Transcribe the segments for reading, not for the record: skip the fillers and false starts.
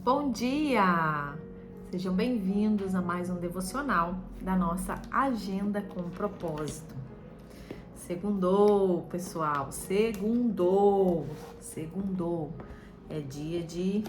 Bom dia! Sejam bem-vindos a mais um devocional da nossa Agenda com Propósito. Segundou, pessoal, segundou. É dia de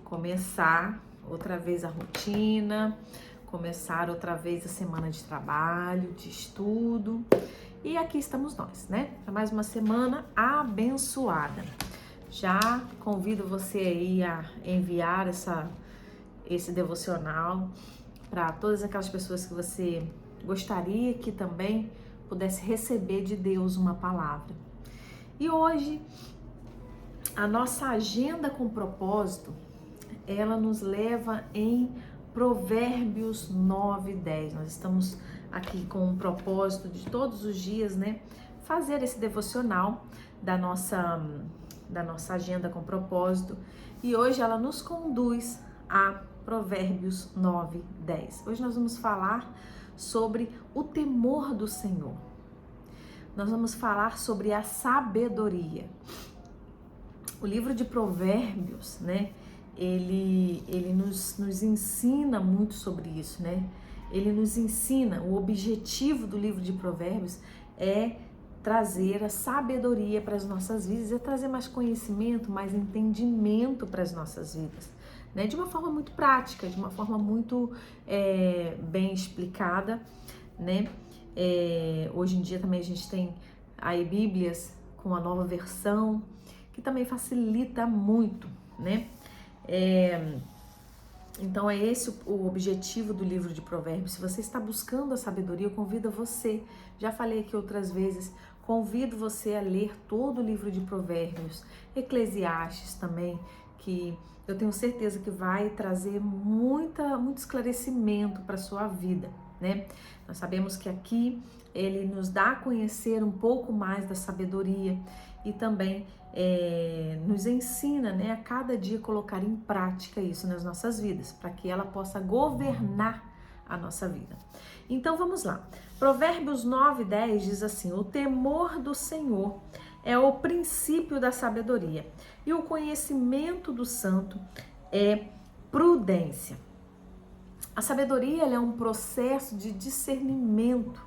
começar outra vez a rotina, começar outra vez a semana de trabalho, de estudo. E aqui estamos nós, né? Para mais uma semana abençoada. Já convido você aí a enviar esse devocional para todas aquelas pessoas que você gostaria que também pudesse receber de Deus uma palavra. E hoje, a nossa agenda com propósito, ela nos leva em Provérbios 9:10. Nós estamos aqui com um propósito de todos os dias, né? Fazer esse devocional da nossa agenda com propósito, e hoje ela nos conduz a Provérbios 9:10. Hoje nós vamos falar sobre o temor do Senhor. Nós vamos falar sobre a sabedoria. O livro de Provérbios, né? Ele nos ensina muito sobre isso, né? Ele nos ensina, o objetivo do livro de Provérbios é trazer a sabedoria para as nossas vidas, é trazer mais conhecimento, mais entendimento para as nossas vidas, né? De uma forma muito prática, de uma forma muito bem explicada, né? Hoje em dia também a gente tem aí Bíblias com a nova versão, que também facilita muito, né? Então é esse o objetivo do livro de Provérbios. Se você está buscando a sabedoria, eu convido você, já falei aqui outras vezes, convido você a ler todo o livro de Provérbios, Eclesiastes também, que eu tenho certeza que vai trazer muito esclarecimento para a sua vida, né? Nós sabemos que aqui ele nos dá a conhecer um pouco mais da sabedoria e também nos ensina, né, a cada dia colocar em prática isso nas nossas vidas, para que ela possa governar a nossa vida. Então vamos lá. Provérbios 9:10 diz assim: o temor do Senhor é o princípio da sabedoria, e o conhecimento do santo é prudência. A sabedoria ela é um processo de discernimento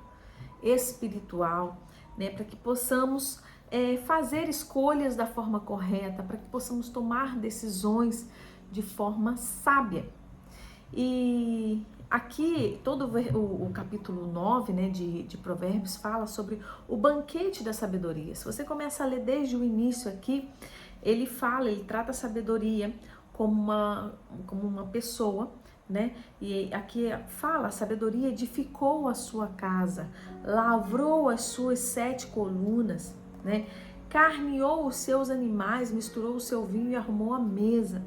espiritual, né, para que possamos fazer escolhas da forma correta, para que possamos tomar decisões de forma sábia. E aqui, todo o capítulo 9, né, de Provérbios fala sobre o banquete da sabedoria. Se você começa a ler desde o início aqui, ele trata a sabedoria como uma pessoa, né? E aqui fala, a sabedoria edificou a sua casa, lavrou as suas 7 colunas, né? Carneou os seus animais, misturou o seu vinho e arrumou a mesa.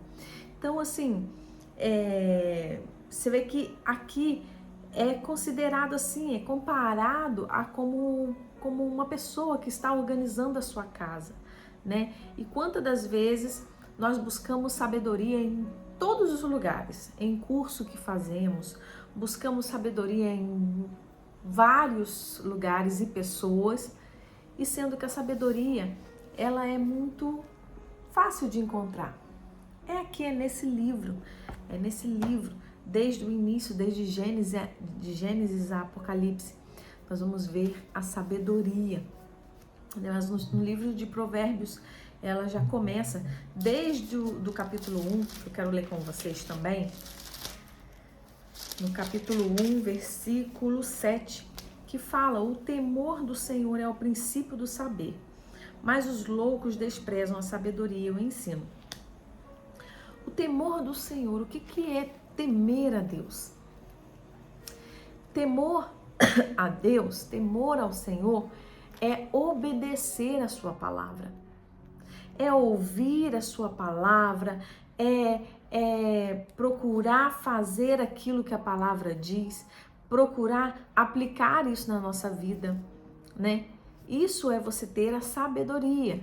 Então, assim, você vê que aqui é considerado assim, é comparado a como uma pessoa que está organizando a sua casa, né? E quantas das vezes nós buscamos sabedoria em todos os lugares, em curso que fazemos, buscamos sabedoria em vários lugares e pessoas, e sendo que a sabedoria, ela é muito fácil de encontrar. É nesse livro, desde o início, desde Gênesis a Apocalipse, nós vamos ver a sabedoria. Mas no livro de Provérbios, ela já começa desde do capítulo 1, que eu quero ler com vocês também, no capítulo 1, versículo 7, que fala: o temor do Senhor é o princípio do saber, mas os loucos desprezam a sabedoria e o ensino. O temor do Senhor, o que é temer a Deus? Temor a Deus, temor ao Senhor, é obedecer a sua palavra, é ouvir a sua palavra, é procurar fazer aquilo que a palavra diz, procurar aplicar isso na nossa vida, né? Isso é você ter a sabedoria.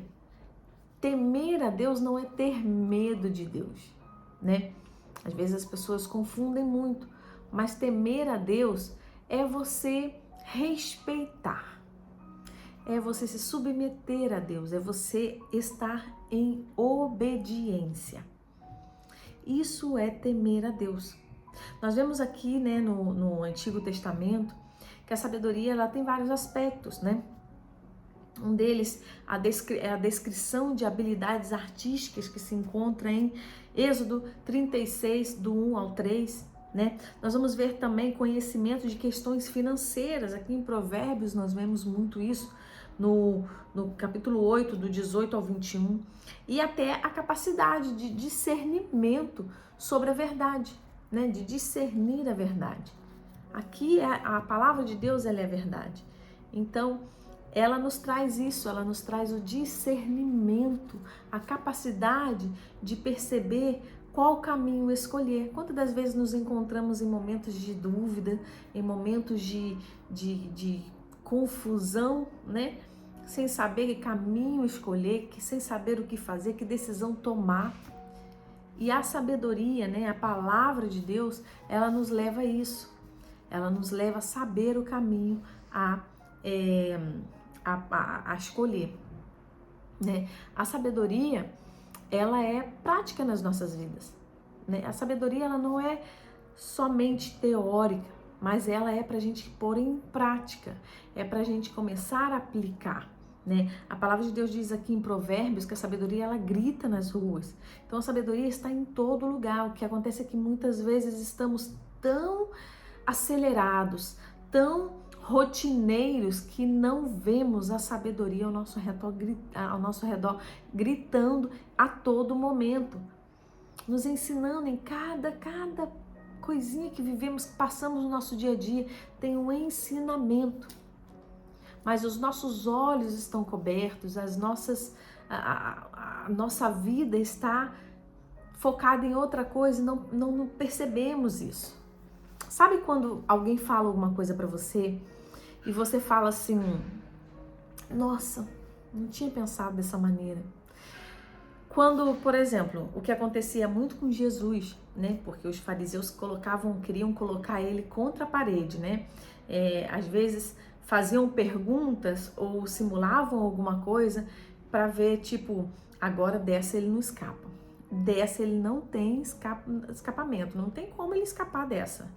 Temer a Deus não é ter medo de Deus, né? Às vezes as pessoas confundem muito, mas temer a Deus é você respeitar, é você se submeter a Deus, é você estar em obediência. Isso é temer a Deus. Nós vemos aqui, né, no Antigo Testamento, que a sabedoria ela tem vários aspectos, né? Um deles é a descrição de habilidades artísticas que se encontra em Êxodo 36, do 1 ao 3, né? Nós vamos ver também conhecimento de questões financeiras. Aqui em Provérbios nós vemos muito isso, no capítulo 8, do 18 ao 21. E até a capacidade de discernimento sobre a verdade, né? De discernir a verdade. Aqui a palavra de Deus, ela é a verdade. Então, ela nos traz isso, ela nos traz o discernimento, a capacidade de perceber qual caminho escolher. Quantas das vezes nos encontramos em momentos de dúvida, em momentos de confusão, né? Sem saber que caminho escolher, sem saber o que fazer, que decisão tomar. E a sabedoria, né? A palavra de Deus, ela nos leva a isso. Ela nos leva a saber o caminho a escolher, né? A sabedoria, ela é prática nas nossas vidas, né? A sabedoria, ela não é somente teórica, mas ela é para a gente pôr em prática, é para a gente começar a aplicar, né? A palavra de Deus diz aqui em Provérbios que a sabedoria, ela grita nas ruas. Então a sabedoria está em todo lugar. O que acontece é que muitas vezes estamos tão acelerados, tão rotineiros, que não vemos a sabedoria ao nosso redor gritando a todo momento, nos ensinando em cada coisinha que vivemos, que passamos no nosso dia a dia, tem um ensinamento. Mas os nossos olhos estão cobertos, a nossa vida está focada em outra coisa e não percebemos isso. Sabe quando alguém fala alguma coisa pra você e você fala assim, nossa, não tinha pensado dessa maneira. Quando, por exemplo, o que acontecia muito com Jesus, né? Porque os fariseus queriam colocar ele contra a parede, né? Às vezes faziam perguntas ou simulavam alguma coisa para ver, tipo, agora dessa ele não escapa. Dessa ele não tem escapamento, não tem como ele escapar dessa.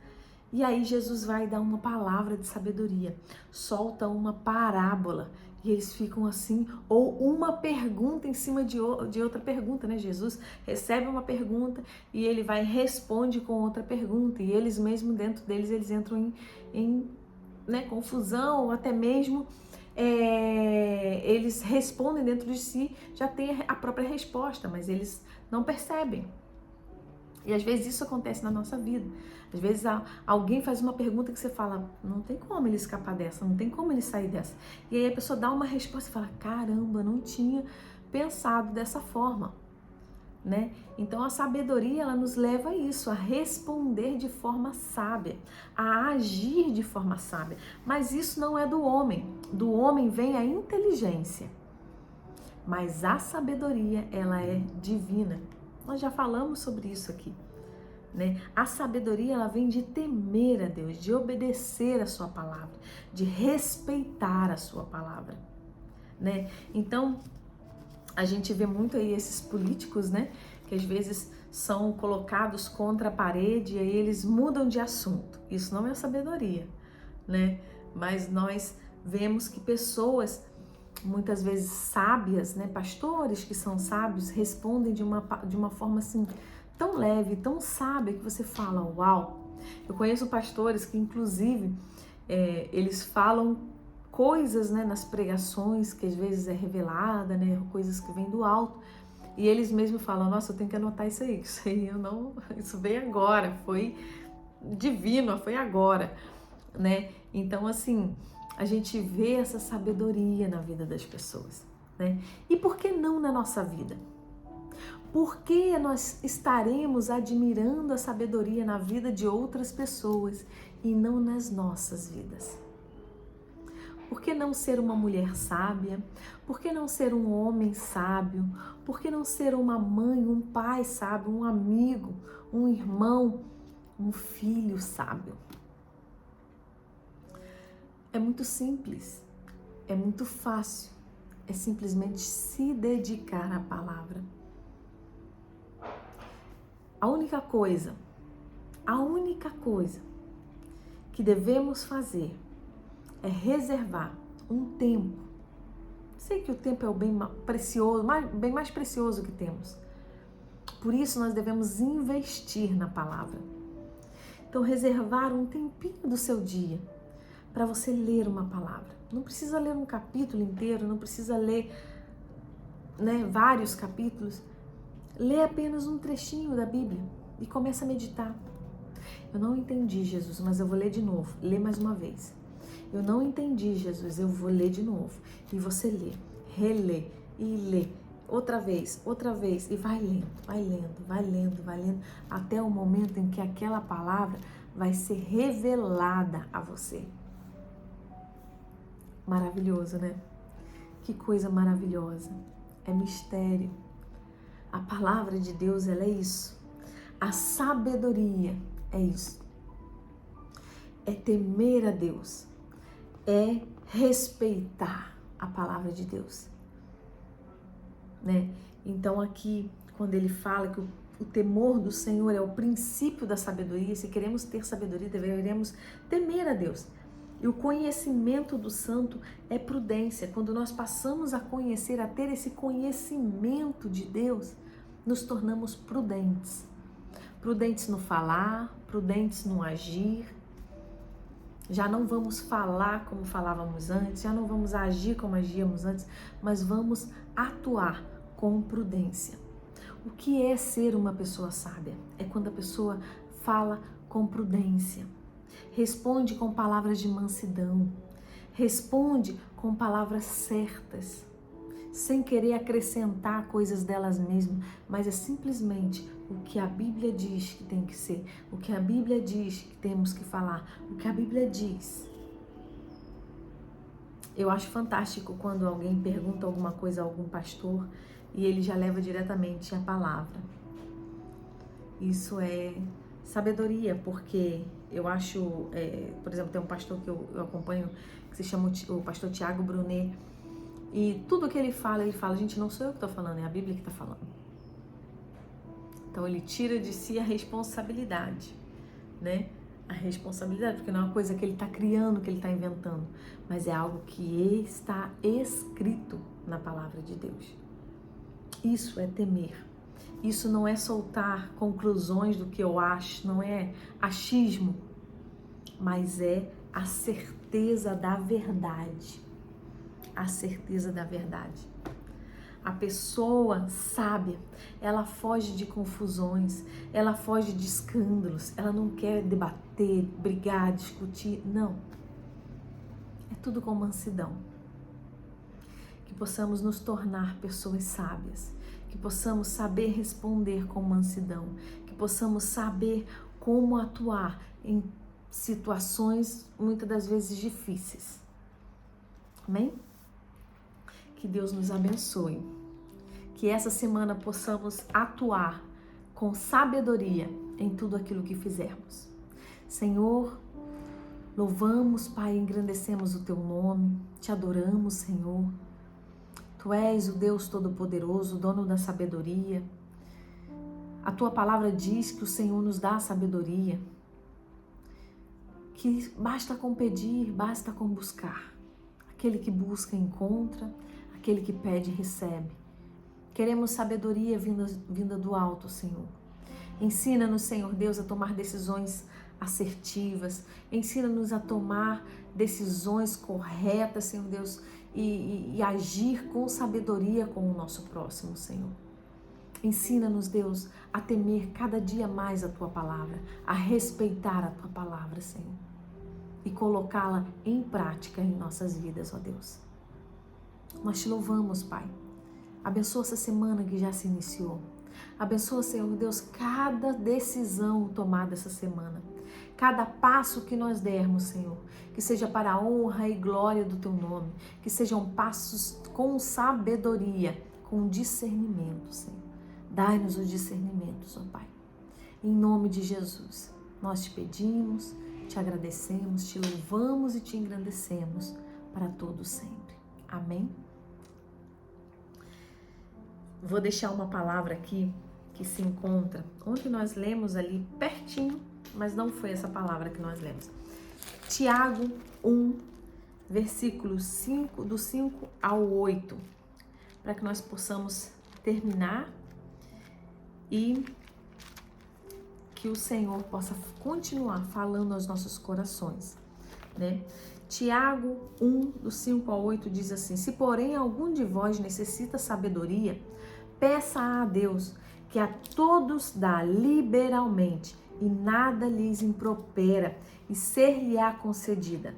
E aí Jesus vai dar uma palavra de sabedoria, solta uma parábola e eles ficam assim, ou uma pergunta em cima de outra pergunta, né? Jesus recebe uma pergunta e ele vai e responde com outra pergunta, e eles mesmo dentro deles, eles entram em né, confusão, ou até mesmo eles respondem dentro de si, já tem a própria resposta, mas eles não percebem. E às vezes isso acontece na nossa vida. Às vezes alguém faz uma pergunta que você fala, não tem como ele escapar dessa, não tem como ele sair dessa. E aí a pessoa dá uma resposta e fala, caramba, não tinha pensado dessa forma, né? Então a sabedoria, ela nos leva a isso, a responder de forma sábia, a agir de forma sábia. Mas isso não é do homem vem a inteligência. Mas a sabedoria, ela é divina. Nós já falamos sobre isso aqui, né? A sabedoria, ela vem de temer a Deus, de obedecer a sua palavra, de respeitar a sua palavra, né? Então, a gente vê muito aí esses políticos, né? Que às vezes são colocados contra a parede e aí eles mudam de assunto. Isso não é sabedoria, né? Mas nós vemos que pessoas muitas vezes sábias, né, pastores que são sábios, respondem de uma forma assim, tão leve, tão sábia, que você fala, uau. Eu conheço pastores que inclusive, eles falam coisas, né, nas pregações, que às vezes é revelada, né, coisas que vêm do alto, e eles mesmos falam, nossa, eu tenho que anotar isso aí isso veio agora, foi divino, foi agora, né? Então, assim, a gente vê essa sabedoria na vida das pessoas, né? E por que não na nossa vida? Por que nós estaremos admirando a sabedoria na vida de outras pessoas e não nas nossas vidas? Por que não ser uma mulher sábia? Por que não ser um homem sábio? Por que não ser uma mãe, um pai sábio, um amigo, um irmão, um filho sábio? É muito simples, é muito fácil, é simplesmente se dedicar à palavra. A única coisa que devemos fazer é reservar um tempo. Sei que o tempo é o bem precioso, bem mais precioso que temos. Por isso nós devemos investir na palavra. Então, reservar um tempinho do seu dia para você ler uma palavra. Não precisa ler um capítulo inteiro, não precisa ler, vários capítulos. Lê apenas um trechinho da Bíblia e começa a meditar. Eu não entendi, Jesus, mas eu vou ler de novo. Lê mais uma vez. Eu não entendi, Jesus, eu vou ler de novo. E você lê, relê e lê. Outra vez, e vai lendo, até o momento em que aquela palavra vai ser revelada a você. Maravilhoso, né? Que coisa maravilhosa. É mistério. A palavra de Deus, ela é isso. A sabedoria é isso. É temer a Deus. É respeitar a palavra de Deus. Então aqui, quando ele fala que o temor do Senhor é o princípio da sabedoria, se queremos ter sabedoria, deveremos temer a Deus. E o conhecimento do santo é prudência. Quando nós passamos a conhecer, a ter esse conhecimento de Deus, nos tornamos prudentes. Prudentes no falar, prudentes no agir. Já não vamos falar como falávamos antes, já não vamos agir como agíamos antes, mas vamos atuar com prudência. O que é ser uma pessoa sábia? É quando a pessoa fala com prudência, responde com palavras de mansidão, responde com palavras certas, sem querer acrescentar coisas delas mesmas, mas é simplesmente o que a Bíblia diz que tem que ser, o que a Bíblia diz que temos que falar, o que a Bíblia diz. Eu acho fantástico quando alguém pergunta alguma coisa a algum pastor e ele já leva diretamente a palavra. Isso é sabedoria, porque eu acho, por exemplo, tem um pastor que eu acompanho que se chama o pastor Tiago Brunet, e tudo que ele fala, gente, não sou eu que estou falando, é a Bíblia que está falando. Então ele tira de si a responsabilidade, A responsabilidade, porque não é uma coisa que ele está criando, que ele está inventando, mas é algo que está escrito na palavra de Deus. Isso é temer. Isso não é soltar conclusões do que eu acho, não é achismo, mas é a certeza da verdade. A certeza da verdade. A pessoa sábia, ela foge de confusões, ela foge de escândalos, ela não quer debater, brigar, discutir, não. É tudo com mansidão. Que possamos nos tornar pessoas sábias, que possamos saber responder com mansidão, que possamos saber como atuar em situações muitas das vezes difíceis. Amém? Que Deus nos abençoe. Que essa semana possamos atuar com sabedoria em tudo aquilo que fizermos. Senhor, louvamos, Pai, engrandecemos o Teu nome, Te adoramos, Senhor. Tu és o Deus Todo-Poderoso, dono da sabedoria. A Tua palavra diz que o Senhor nos dá a sabedoria, que basta com pedir, basta com buscar. Aquele que busca, encontra, aquele que pede, recebe. Queremos sabedoria vinda do alto, Senhor. Ensina-nos, Senhor Deus, a tomar decisões assertivas. Ensina-nos a tomar decisões corretas, Senhor Deus, e agir com sabedoria com o nosso próximo, Senhor. Ensina-nos, Deus, a temer cada dia mais a Tua palavra, a respeitar a Tua palavra, Senhor, e colocá-la em prática em nossas vidas, ó Deus. Nós Te louvamos, Pai. Abençoa essa semana que já se iniciou. Abençoa, Senhor Deus, cada decisão tomada essa semana. Cada passo que nós dermos, Senhor, que seja para a honra e glória do Teu nome, que sejam passos com sabedoria, com discernimento, Senhor. Dai-nos os discernimentos, ó Pai. Em nome de Jesus, nós Te pedimos, Te agradecemos, Te louvamos e Te engrandecemos para todo sempre. Amém? Vou deixar uma palavra aqui que se encontra. Ontem nós lemos ali pertinho, mas não foi essa palavra que nós lemos. Tiago 1, versículos 5, do 5 ao 8, para que nós possamos terminar e que o Senhor possa continuar falando aos nossos corações, né? Tiago 1, do 5 ao 8 diz assim: se porém algum de vós necessita sabedoria, peça a Deus, que a todos dá liberalmente e nada lhes impropera, e ser-lhe-á concedida.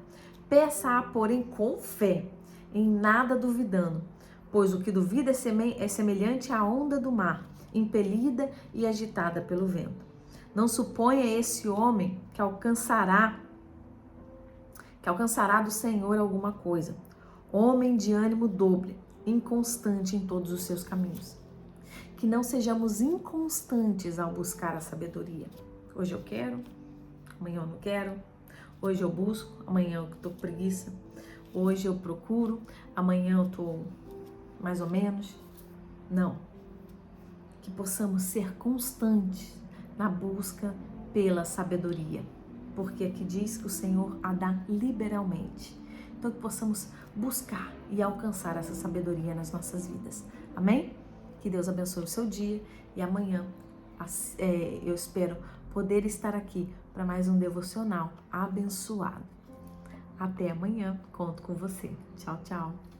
Peça-a, porém, com fé, em nada duvidando, pois o que duvida é semelhante à onda do mar, impelida e agitada pelo vento. Não suponha esse homem que alcançará do Senhor alguma coisa. Homem de ânimo dobre, inconstante em todos os seus caminhos. Que não sejamos inconstantes ao buscar a sabedoria. Hoje eu quero, amanhã eu não quero. Hoje eu busco, amanhã eu tô com preguiça. Hoje eu procuro, amanhã eu tô mais ou menos. Não. Que possamos ser constantes na busca pela sabedoria, porque aqui diz que o Senhor a dá liberalmente. Então que possamos buscar e alcançar essa sabedoria nas nossas vidas. Amém? Que Deus abençoe o seu dia e amanhã eu espero poder estar aqui para mais um devocional abençoado. Até amanhã, conto com você. Tchau, tchau.